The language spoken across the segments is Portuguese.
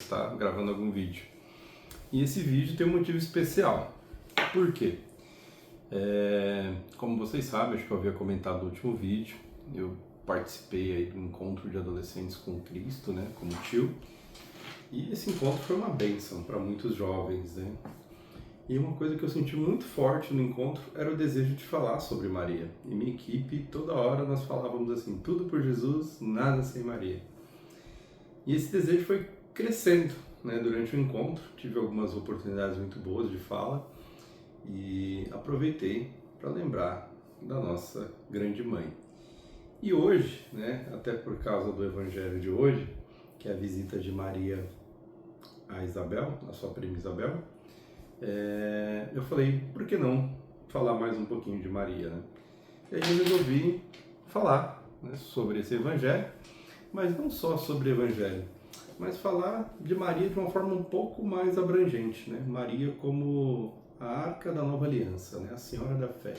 Está gravando algum vídeo. E esse vídeo tem um motivo especial. Por quê? Como vocês sabem, acho que eu havia comentado no último vídeo, eu participei aí do encontro de adolescentes com Cristo, né, como tio. E esse encontro foi uma bênção para muitos jovens, né? E uma coisa que eu senti muito forte no encontro era o desejo de falar sobre Maria. E minha equipe, toda hora nós falávamos assim, tudo por Jesus, nada sem Maria. E esse desejo foi crescendo, né, durante o encontro. Tive algumas oportunidades muito boas de fala e aproveitei para lembrar da nossa grande mãe. E hoje, né, até por causa do evangelho de hoje, que é a visita de Maria a Isabel, a sua prima Isabel, eu falei, por que não falar mais um pouquinho de Maria, né? E aí eu resolvi falar, né, sobre esse evangelho, mas não só sobre o evangelho, mas falar de Maria de uma forma um pouco mais abrangente, né? Maria como a arca da nova aliança, né? A senhora da fé.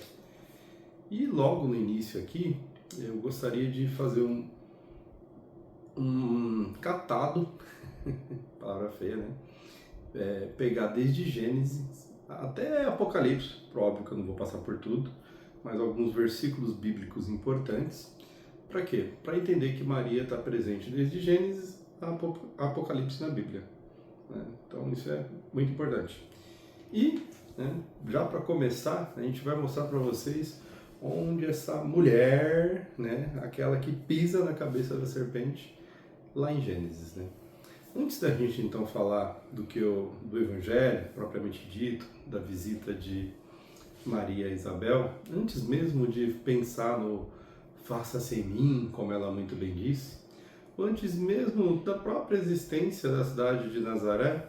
E logo no início aqui, eu gostaria de fazer um catado, palavra feia, né? Pegar desde Gênesis até Apocalipse, óbvio que eu não vou passar por tudo, mas alguns versículos bíblicos importantes. Para quê? Para entender que Maria está presente desde Gênesis a Apocalipse na Bíblia, né? Então isso é muito importante. E, né, já para começar, a gente vai mostrar para vocês onde essa mulher, né, aquela que pisa na cabeça da serpente, lá em Gênesis, né? Antes da gente então falar do Evangelho propriamente dito, da visita de Maria a Isabel, antes mesmo de pensar no faça-se em mim, como ela muito bem disse, antes mesmo da própria existência da cidade de Nazaré,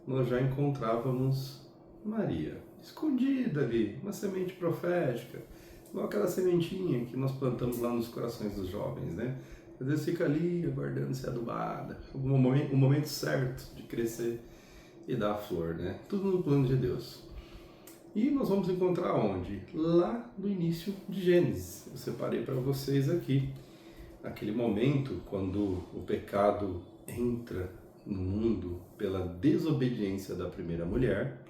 nós já encontrávamos Maria, escondida ali, uma semente profética, igual aquela sementinha que nós plantamos lá nos corações dos jovens, né? Às vezes fica ali aguardando ser adubada, o momento certo de crescer e dar a flor, né? Tudo no plano de Deus. E nós vamos encontrar onde? Lá no início de Gênesis. Eu separei para vocês aqui, aquele momento quando o pecado entra no mundo pela desobediência da primeira mulher,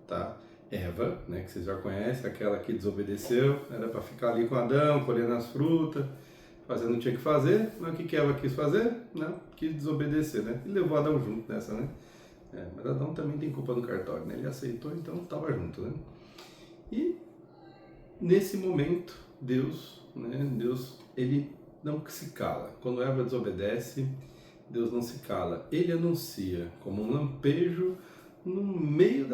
tá? Eva, né, que vocês já conhecem, aquela que desobedeceu, era para ficar ali com Adão, colhendo as frutas, fazendo o que tinha que fazer, mas o que Eva quis fazer? Não, quis desobedecer, né? E levou Adão junto nessa, né? Mas Adão também tem culpa no cartório, né? Ele aceitou, então estava junto, né? E nesse momento, Deus, ele não se cala. Quando Eva desobedece, Deus não se cala. Ele anuncia como um lampejo no meio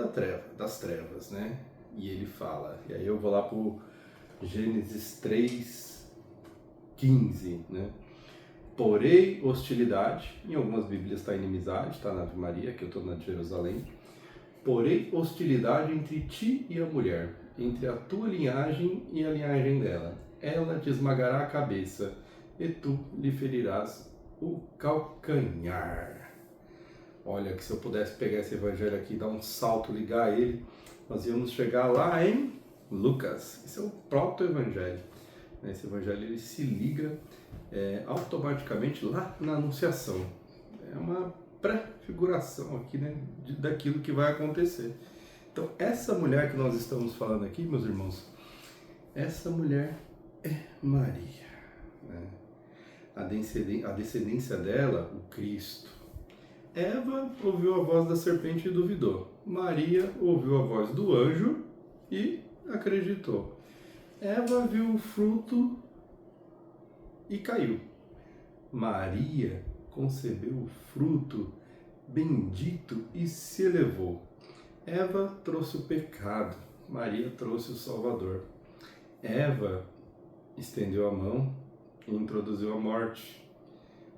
das trevas, né? E ele fala. E aí eu vou lá para o Gênesis 3:15, né? Porém, hostilidade, em algumas Bíblias está inimizade, está na Ave Maria, que eu estou na de Jerusalém. Porém, hostilidade entre ti e a mulher, entre a tua linhagem e a linhagem dela. Ela te esmagará a cabeça, e tu lhe ferirás o calcanhar. Olha, que se eu pudesse pegar esse evangelho aqui, dar um salto, ligar ele, nós íamos chegar lá em Lucas. Esse é o proto-evangelho. Esse evangelho ele se liga automaticamente lá na Anunciação. É uma prefiguração aqui, né, daquilo que vai acontecer. Então, essa mulher que nós estamos falando aqui, meus irmãos, essa mulher é Maria, né? A descendência dela, o Cristo. Eva ouviu a voz da serpente e duvidou. Maria ouviu a voz do anjo e acreditou. Eva viu o fruto e caiu. Maria concebeu o fruto bendito e se elevou. Eva trouxe o pecado, Maria trouxe o Salvador. Eva estendeu a mão e introduziu a morte.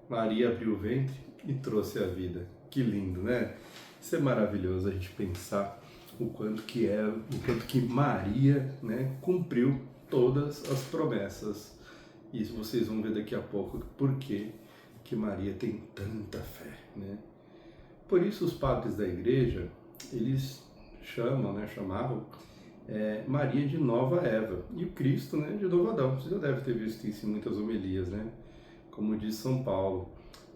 Maria abriu o ventre e trouxe a vida. Que lindo, né? Isso é maravilhoso a gente pensar o quanto que Maria, né, cumpriu todas as promessas. Isso vocês vão ver daqui a pouco por que Maria tem tanta fé, né? Por isso os padres da igreja, eles chamavam Maria de Nova Eva e o Cristo, né, de Novo Adão. Você já deve ter visto isso em muitas homilias, né? Como diz São Paulo,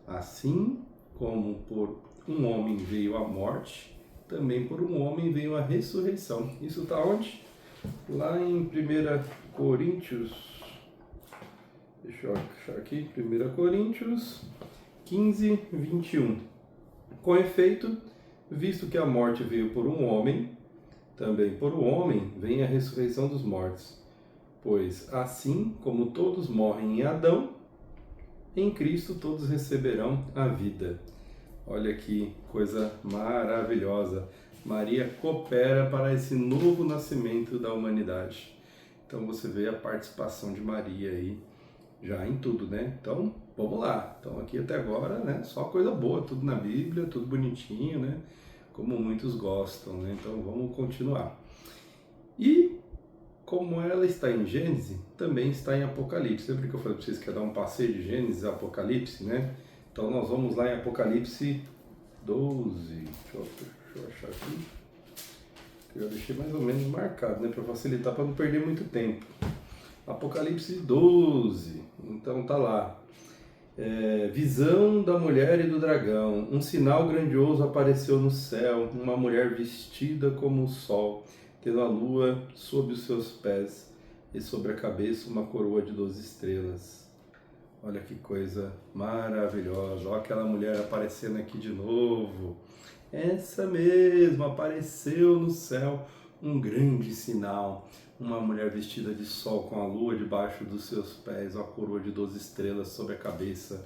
assim como por um homem veio a morte, também por um homem veio a ressurreição. Isso está onde? Lá em 1 Coríntios, deixa eu achar aqui, 1 Coríntios 15, 21. Com efeito, visto que a morte veio por um homem, também por um homem vem a ressurreição dos mortos. Pois assim como todos morrem em Adão, em Cristo todos receberão a vida. Olha que coisa maravilhosa. Maria coopera para esse novo nascimento da humanidade. Então você vê a participação de Maria aí já em tudo, né? Então, vamos lá. Então aqui até agora, né, só coisa boa, tudo na Bíblia, tudo bonitinho, né? Como muitos gostam, né? Então vamos continuar. E como ela está em Gênesis, também está em Apocalipse. Lembra que eu falei para vocês que ia dar um passeio de Gênesis a Apocalipse, né? Então nós vamos lá em Apocalipse 12. Deixa eu achar aqui. Eu deixei mais ou menos marcado, né? Para facilitar, para não perder muito tempo. Apocalipse 12. Então tá lá. Visão da mulher e do dragão. Um sinal grandioso apareceu no céu. Uma mulher vestida como o sol, tendo a lua sob os seus pés e sobre a cabeça uma coroa de 12 estrelas. Olha que coisa maravilhosa. Olha aquela mulher aparecendo aqui de novo. Essa mesmo, apareceu no céu um grande sinal. Uma mulher vestida de sol com a lua debaixo dos seus pés, uma coroa de 12 estrelas sobre a cabeça.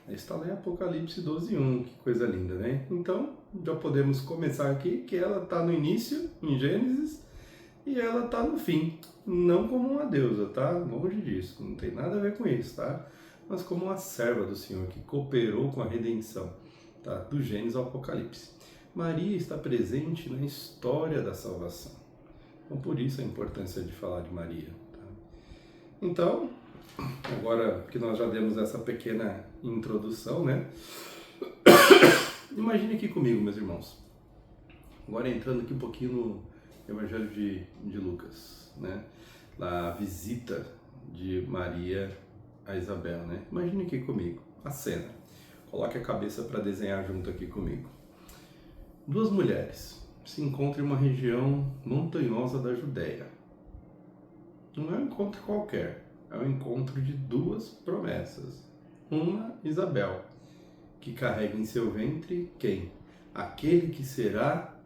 Está lá em Apocalipse 12:1, que coisa linda, né? Então, já podemos começar aqui que ela está no início, em Gênesis, e ela está no fim. Não como uma deusa, tá? Longe disso, não tem nada a ver com isso, tá? Mas como uma serva do Senhor que cooperou com a redenção, tá? Do Gênesis ao Apocalipse. Maria está presente na história da salvação. Então, por isso a importância de falar de Maria. Tá? Então, agora que nós já demos essa pequena introdução, né? Imagine aqui comigo, meus irmãos. Agora entrando aqui um pouquinho no Evangelho de Lucas, né? A visita de Maria a Isabel, né? Imagine aqui comigo a cena. Coloque a cabeça para desenhar junto aqui comigo. Duas mulheres se encontram em uma região montanhosa da Judéia. Não é um encontro qualquer, é um encontro de duas promessas. Uma, Isabel, que carrega em seu ventre quem? Aquele que será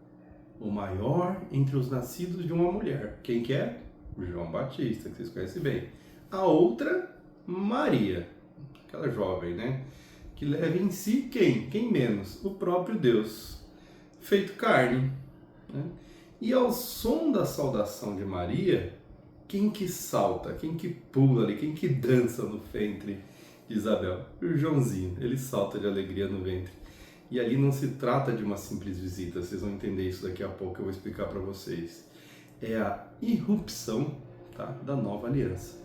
o maior entre os nascidos de uma mulher. Quem que é? João Batista, que vocês conhecem bem. A outra, Maria, aquela jovem, né? Que leva em si quem? Quem menos? O próprio Deus, feito carne. Né? E ao som da saudação de Maria, quem que salta, quem que pula ali, quem que dança no ventre de Isabel? O Joãozinho, ele salta de alegria no ventre. E ali não se trata de uma simples visita, vocês vão entender isso daqui a pouco, eu vou explicar para vocês. É a irrupção, tá, da nova aliança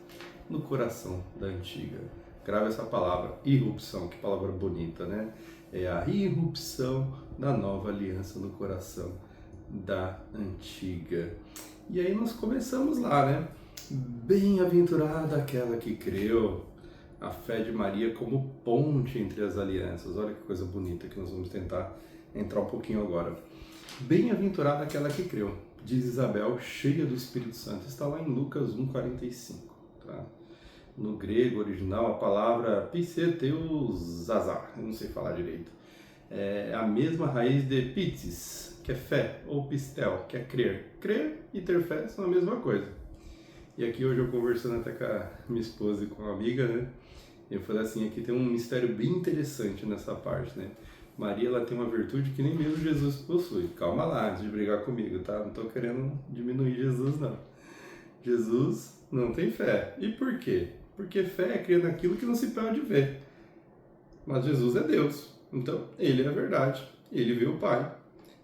no coração da antiga. Grava essa palavra, irrupção, que palavra bonita, né? É a irrupção da nova aliança no coração da antiga. E aí nós começamos lá, né? Bem-aventurada aquela que creu. A fé de Maria como ponte entre as alianças. Olha que coisa bonita que nós vamos tentar entrar um pouquinho agora. Bem-aventurada aquela que creu, diz Isabel, cheia do Espírito Santo. Está lá em Lucas 1,45. Tá? No grego original, a palavra piseteusazar, eu não sei falar direito. É a mesma raiz de pitis, que é fé, ou pistel, que é crer. Crer e ter fé são a mesma coisa. E aqui hoje eu conversando até com a minha esposa e com uma amiga, né? Eu falei assim, aqui tem um mistério bem interessante nessa parte, né? Maria, ela tem uma virtude que nem mesmo Jesus possui. Calma lá, antes de brigar comigo, tá? Não tô querendo diminuir Jesus, não. Jesus não tem fé. E por quê? Porque fé é crer naquilo que não se pode ver. Mas Jesus é Deus. Então, ele é a verdade. Ele vê o Pai.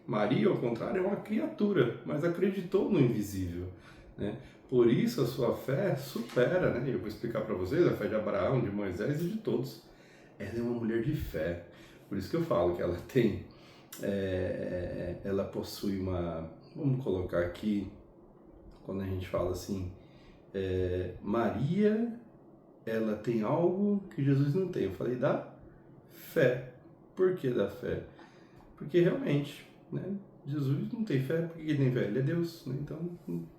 Maria, ao contrário, é uma criatura, mas acreditou no invisível, né? Por isso a sua fé supera, né? Eu vou explicar para vocês a fé de Abraão, de Moisés e de todos. Ela é uma mulher de fé. Por isso que eu falo que ela tem, ela possui uma, vamos colocar aqui, quando a gente fala assim, Maria, ela tem algo que Jesus não tem. Eu falei da fé. Por que da fé? Porque realmente, né, Jesus não tem fé, porque ele tem fé? Ele é Deus, né? Então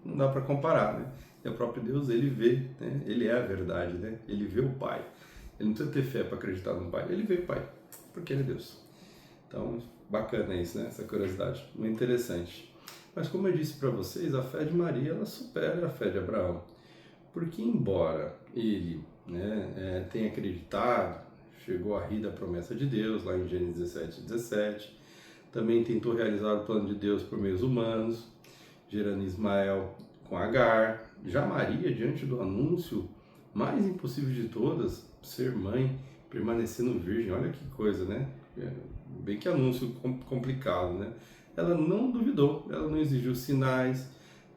não dá para comparar, né? E o próprio Deus, ele vê, né? Ele é a verdade, né? Ele vê o Pai. Ele não precisa ter fé para acreditar no Pai, ele vê o Pai, porque ele é Deus. Então, bacana isso, né? Essa curiosidade, muito interessante. Mas como eu disse para vocês, a fé de Maria, ela supera a fé de Abraão. Porque embora ele, né, tenha acreditado, chegou a rir da promessa de Deus, lá em Gênesis 17, também tentou realizar o plano de Deus por meios humanos, gerando Ismael com Agar. Já Maria, diante do anúncio mais impossível de todas, ser mãe, permanecendo virgem, olha que coisa, né? Bem que anúncio complicado, né? Ela não duvidou, ela não exigiu sinais,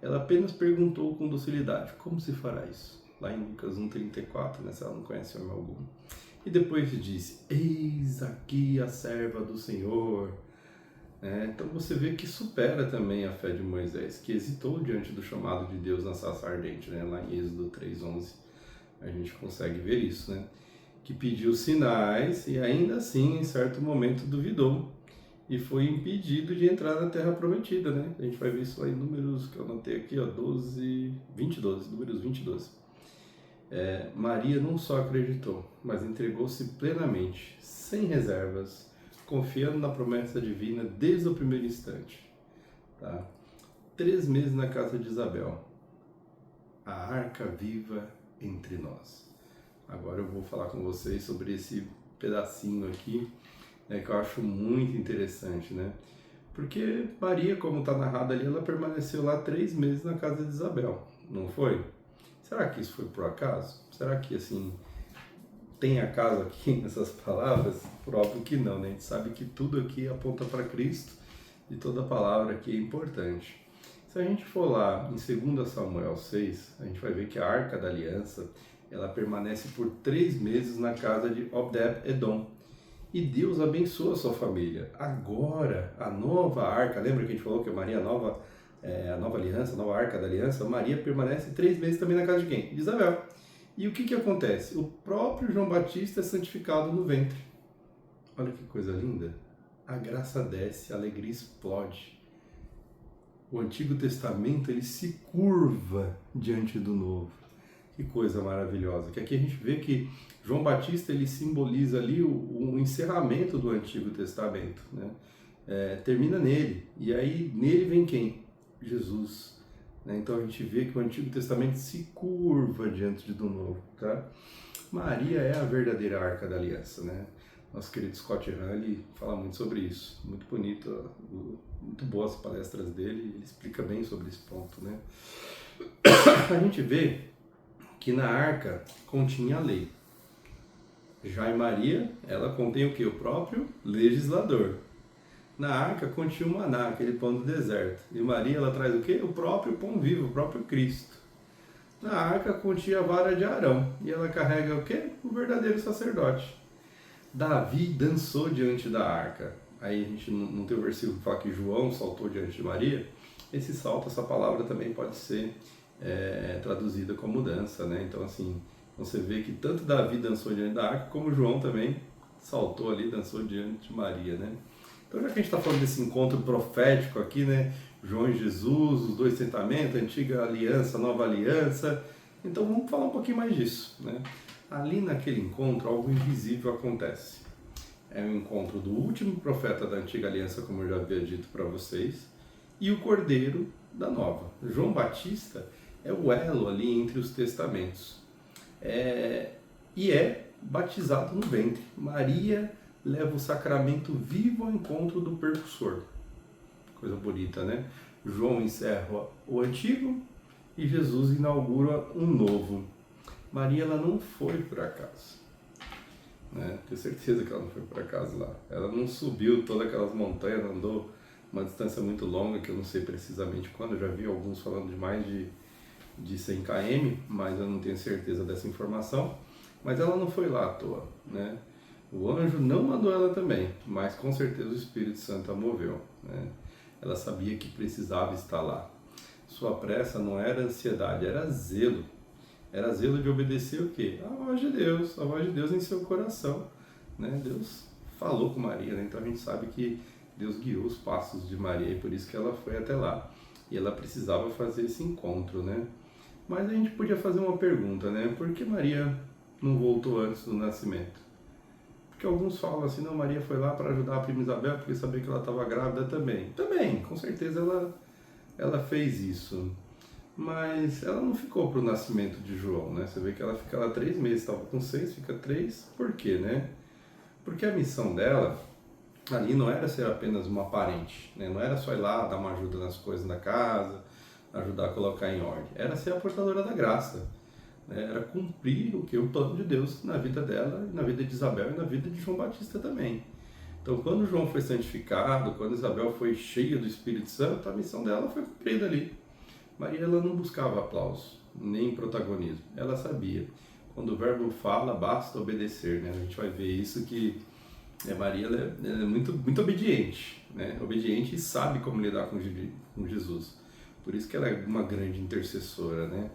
ela apenas perguntou com docilidade, como se fará isso? Lá em Lucas 1,34, né? Se ela não conhece homem algum. E depois disse, eis aqui a serva do Senhor. Então você vê que supera também a fé de Moisés, que hesitou diante do chamado de Deus na sarça ardente, né? Lá em Êxodo 3,11, a gente consegue ver isso, né? Que pediu sinais e ainda assim, em certo momento, duvidou e foi impedido de entrar na Terra Prometida, né? A gente vai ver isso lá em Números, que eu anotei aqui, ó, 20, 12, Números 20, 12. Maria não só acreditou, mas entregou-se plenamente, sem reservas, confiando na promessa divina desde o primeiro instante. Tá? 3 meses na casa de Isabel, a arca viva entre nós. Agora eu vou falar com vocês sobre esse pedacinho aqui, que eu acho muito interessante, né? Porque Maria, como está narrado ali, ela permaneceu lá 3 meses na casa de Isabel, não foi? Será que isso foi por acaso? Será que, assim, tem acaso aqui nessas palavras? Óbvio que não, né? A gente sabe que tudo aqui aponta para Cristo e toda palavra aqui é importante. Se a gente for lá em 2 Samuel 6, a gente vai ver que a Arca da Aliança, ela permanece por 3 meses na casa de Obed-Edom. E Deus abençoa a sua família. Agora, a nova arca, lembra que a gente falou que a Maria a nova aliança, a nova arca da aliança, Maria permanece 3 meses também na casa de quem? De Isabel. E o que acontece? O próprio João Batista é santificado no ventre. Olha que coisa linda. A graça desce, a alegria explode. O Antigo Testamento, ele se curva diante do Novo. Que coisa maravilhosa. Que aqui a gente vê que João Batista, ele simboliza ali o encerramento do Antigo Testamento, né? Termina nele. E aí, nele vem quem? Jesus. Então a gente vê que o Antigo Testamento se curva diante do Novo, tá? Maria é a verdadeira arca da aliança, né? Nosso querido Scott Hahn, ele fala muito sobre isso. Muito bonito, muito boas as palestras dele, ele explica bem sobre esse ponto, né? A gente vê que na arca continha a lei. Já em Maria, ela contém o que? O próprio legislador. Na arca continha o maná, aquele pão do deserto. E Maria, ela traz o quê? O próprio pão vivo, o próprio Cristo. Na arca continha a vara de Arão. E ela carrega o quê? O verdadeiro sacerdote. Davi dançou diante da arca. Aí a gente não tem o versículo que fala que João saltou diante de Maria. Esse salto, essa palavra também pode ser traduzida como dança, né? Então, assim, você vê que tanto Davi dançou diante da arca, como João também saltou ali, dançou diante de Maria, né? Então, já que a gente está falando desse encontro profético aqui, né? João e Jesus, os 2 testamentos, antiga aliança, nova aliança. Então, vamos falar um pouquinho mais disso, né? Ali naquele encontro, algo invisível acontece. É o encontro do último profeta da antiga aliança, como eu já havia dito para vocês, e o cordeiro da nova. João Batista é o elo ali entre os testamentos. E é batizado no ventre. Maria leva o sacramento vivo ao encontro do percussor. Coisa bonita, né? João encerra o antigo e Jesus inaugura um novo. Maria, ela não foi por acaso. Tenho certeza que ela não foi por acaso lá. Ela não subiu todas aquelas montanhas, andou uma distância muito longa, que eu não sei precisamente quando. Eu já vi alguns falando de mais de 100 km, mas eu não tenho certeza dessa informação. Mas ela não foi lá à toa, né? O anjo não mandou ela também, mas com certeza o Espírito Santo a moveu, né? Ela sabia que precisava estar lá. Sua pressa não era ansiedade, era zelo. Era zelo de obedecer o quê? A voz de Deus em seu coração, né? Deus falou com Maria, né? Então a gente sabe que Deus guiou os passos de Maria e por isso que ela foi até lá. E ela precisava fazer esse encontro, né? Mas a gente podia fazer uma pergunta, né? Por que Maria não voltou antes do nascimento? Porque alguns falam assim, não, Maria foi lá para ajudar a prima Isabel porque sabia que ela estava grávida também. Também, com certeza ela fez isso. Mas ela não ficou para o nascimento de João, né? Você vê que ela fica lá 3 meses, estava com 6, fica 3. Por quê, né? Porque a missão dela ali não era ser apenas uma parente, né? Não era só ir lá dar uma ajuda nas coisas da casa, ajudar a colocar em ordem. Era ser a portadora da graça, né? Era cumprir o plano de Deus na vida dela, na vida de Isabel e na vida de João Batista também. Então, quando João foi santificado, quando Isabel foi cheia do Espírito Santo, a missão dela foi cumprida ali. Maria ela não buscava aplauso, nem protagonismo. Ela sabia. Quando o verbo fala, basta obedecer, né? A gente vai ver isso que Maria ela é muito, muito obediente, né? Obediente e sabe como lidar com Jesus. Por isso que ela é uma grande intercessora, né?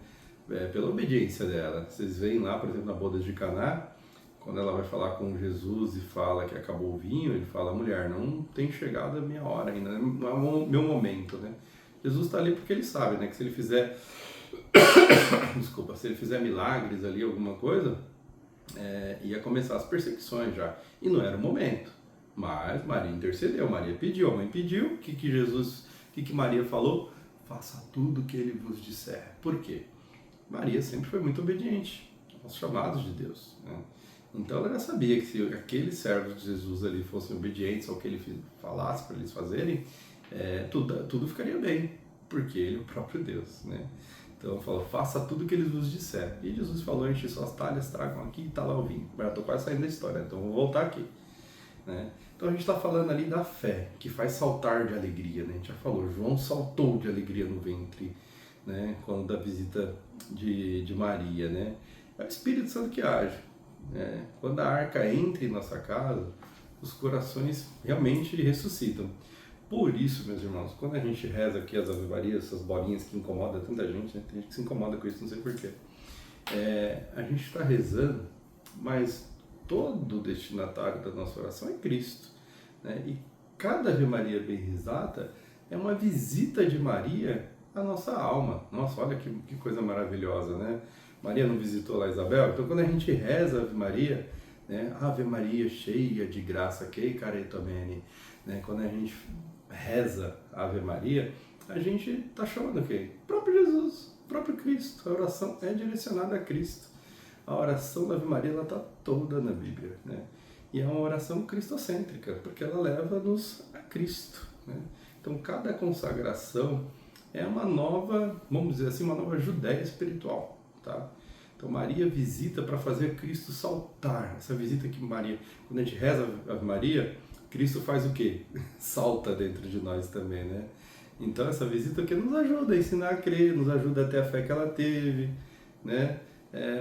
Pela obediência dela. Vocês veem lá, por exemplo, na boda de Caná, quando ela vai falar com Jesus e fala que acabou o vinho, ele fala, mulher, não tem chegado a minha hora ainda, não é o meu momento, né? Jesus está ali porque ele sabe, né? Que se ele fizer, desculpa, se ele fizer milagres ali, alguma coisa, ia começar as perseguições já. E não era o momento. Mas Maria intercedeu, Maria pediu, a mãe pediu, o que Maria falou? Faça tudo o que ele vos disser. Por quê? Maria sempre foi muito obediente aos chamados de Deus, né? Então ela já sabia que se aqueles servos de Jesus ali fossem obedientes ao que ele falasse para eles fazerem, tudo ficaria bem, porque ele é o próprio Deus, né? Então falou, faça tudo o que eles vos disser. E Jesus falou, enche suas talhas, tragam aqui e está lá o vinho. Agora estou quase saindo da história, então vou voltar aqui, né? Então a gente está falando ali da fé, que faz saltar de alegria, né? A gente já falou, João saltou de alegria no ventre, né? Quando da visita de Maria, né? É o Espírito Santo que age, né? Quando a arca entra em nossa casa, os corações realmente ressuscitam. Por isso, meus irmãos, quando a gente reza aqui as Ave Marias, essas bolinhas que incomodam tanta gente, né? Tem gente que se incomoda com isso, não sei porquê. A gente está rezando, mas todo o destinatário da nossa oração é Cristo, né? E cada Ave Maria bem rezada é uma visita de Maria à nossa alma. Nossa, olha que coisa maravilhosa, né? Maria não visitou lá Isabel? Então quando a gente reza a Ave Maria, né? Ave Maria cheia de graça, que caretomene, né? Quando a gente reza a Ave Maria, a gente está chamando o quê? O próprio Jesus, o próprio Cristo. A oração é direcionada a Cristo. A oração da Ave Maria está toda na Bíblia, né? E é uma oração cristocêntrica, porque ela leva-nos a Cristo, né? Então cada consagração é uma nova, vamos dizer assim, uma nova Judéia espiritual, tá? Então Maria visita para fazer Cristo saltar. Essa visita que Maria, quando a gente reza a Ave Maria, Cristo faz o quê? Salta dentro de nós também, né? Então essa visita que nos ajuda a ensinar a crer, nos ajuda a ter a fé que ela teve, né?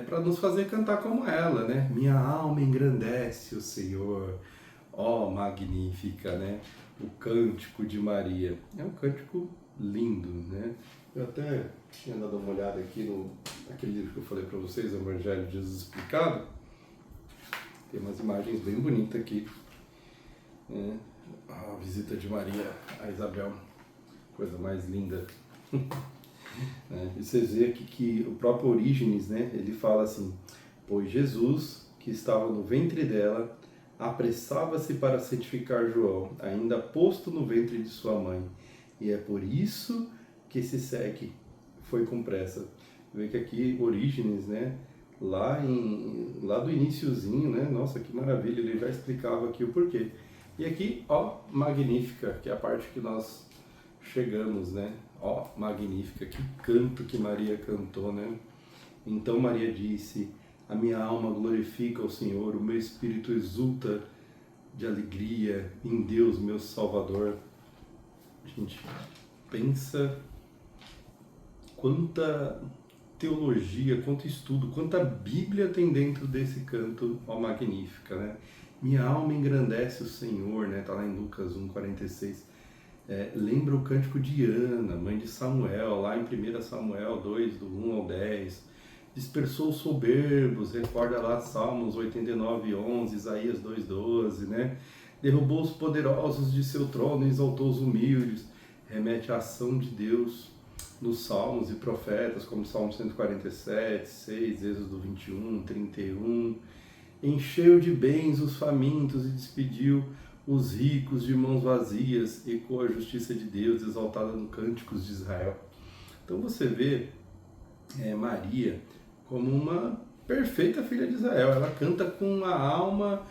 Para nos fazer cantar como ela, né? Minha alma engrandece o Senhor, ó magnífica, né? O cântico de Maria. É um cântico lindo, né? Eu até tinha dado uma olhada aqui naquele livro que eu falei para vocês, o Evangelho de Jesus Explicado. Tem umas imagens bem bonitas aqui, né? A visita de Maria a Isabel, coisa mais linda. E vocês veem aqui que o próprio Orígenes, né, ele fala assim, pois Jesus, que estava no ventre dela, apressava-se para santificar João, ainda posto no ventre de sua mãe, e é por isso que esse segue foi com pressa. Vê que aqui Orígenes, né, lá do iniciozinho, né, nossa, que maravilha, ele já explicava aqui o porquê. E aqui, ó, Magnífica, que é a parte que nós chegamos, né? Ó, Magnífica, que canto que Maria cantou, né? Então Maria disse, a minha alma glorifica o Senhor, o meu espírito exulta de alegria em Deus, meu Salvador. Gente, pensa quanta teologia, quanto estudo, quanta Bíblia tem dentro desse canto, ó Magnífica, né? Minha alma engrandece o Senhor, né? Tá lá em Lucas 1,46. Lembra o cântico de Ana, mãe de Samuel, lá em 1 Samuel 2, do 1 ao 10. Dispersou os soberbos, recorda lá Salmos 89, 11, Isaías 2, 12, né? derrubou os poderosos de seu trono e exaltou os humildes. Remete à ação de Deus nos Salmos e Profetas, como Salmo 147, 6, Êxodo 21, 31. Encheu de bens os famintos e despediu os ricos de mãos vazias, ecoou a justiça de Deus, exaltada no Cânticos de Israel. Então você vê Maria como uma perfeita filha de Israel. Ela canta com a alma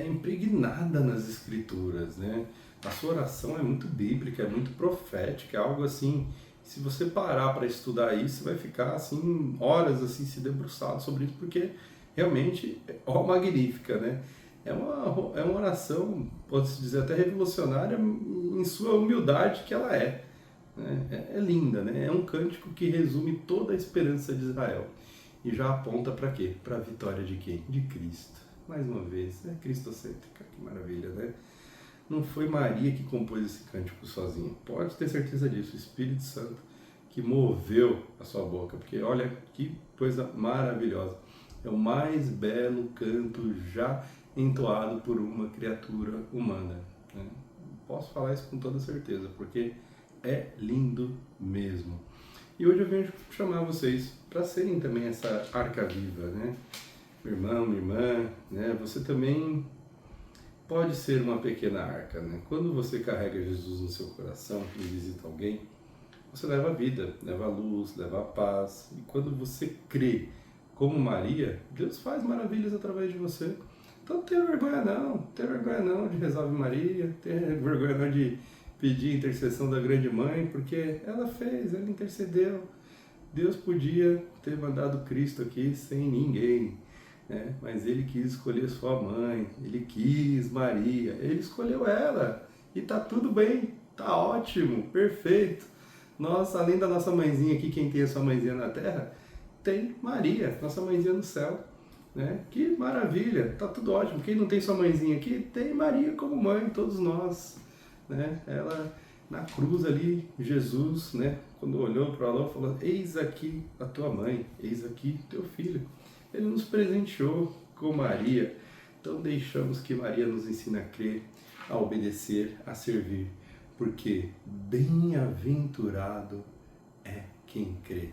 impregnada nas Escrituras, né? A sua oração é muito bíblica, é muito profética, é algo assim. Se você parar para estudar isso, você vai ficar assim horas assim se debruçado sobre isso, porque realmente magnífica, né? É uma oração, pode-se dizer até revolucionária em sua humildade que ela é. Né? É linda, né? É um cântico que resume toda a esperança de Israel. E já aponta para quê? Para a vitória de quem? De Cristo. Mais uma vez, é cristocêntrica, que maravilha, né? Não foi Maria que compôs esse cântico sozinha. Pode ter certeza disso, o Espírito Santo que moveu a sua boca, porque olha que coisa maravilhosa. É o mais belo canto já entoado por uma criatura humana. Né? Posso falar isso com toda certeza, porque é lindo mesmo. E hoje eu venho chamar vocês para serem também essa arca viva, né? Meu irmão, minha irmã, né? Você também pode ser uma pequena arca, né? Quando você carrega Jesus no seu coração e visita alguém, você leva a vida, leva a luz, leva a paz. E quando você crê como Maria, Deus faz maravilhas através de você. Então não tenha vergonha não de rezar Ave Maria, tenha vergonha não de pedir a intercessão da grande mãe, porque ela fez, ela intercedeu. Deus podia ter mandado Cristo aqui sem ninguém, né? Mas Ele quis escolher sua mãe, Ele quis Maria, Ele escolheu ela, e tá tudo bem, tá ótimo, perfeito. Nós, além da nossa mãezinha aqui, quem tem a sua mãezinha na terra, tem Maria, nossa mãezinha no céu. Né? Que maravilha, tá tudo ótimo. Quem não tem sua mãezinha aqui, tem Maria como mãe, todos nós. Né? Ela, na cruz ali, Jesus, né? Quando olhou para ela, falou: eis aqui a tua mãe, eis aqui teu filho. Ele nos presenteou com Maria. Então deixamos que Maria nos ensine a crer, a obedecer, a servir. Porque bem-aventurado é quem crê.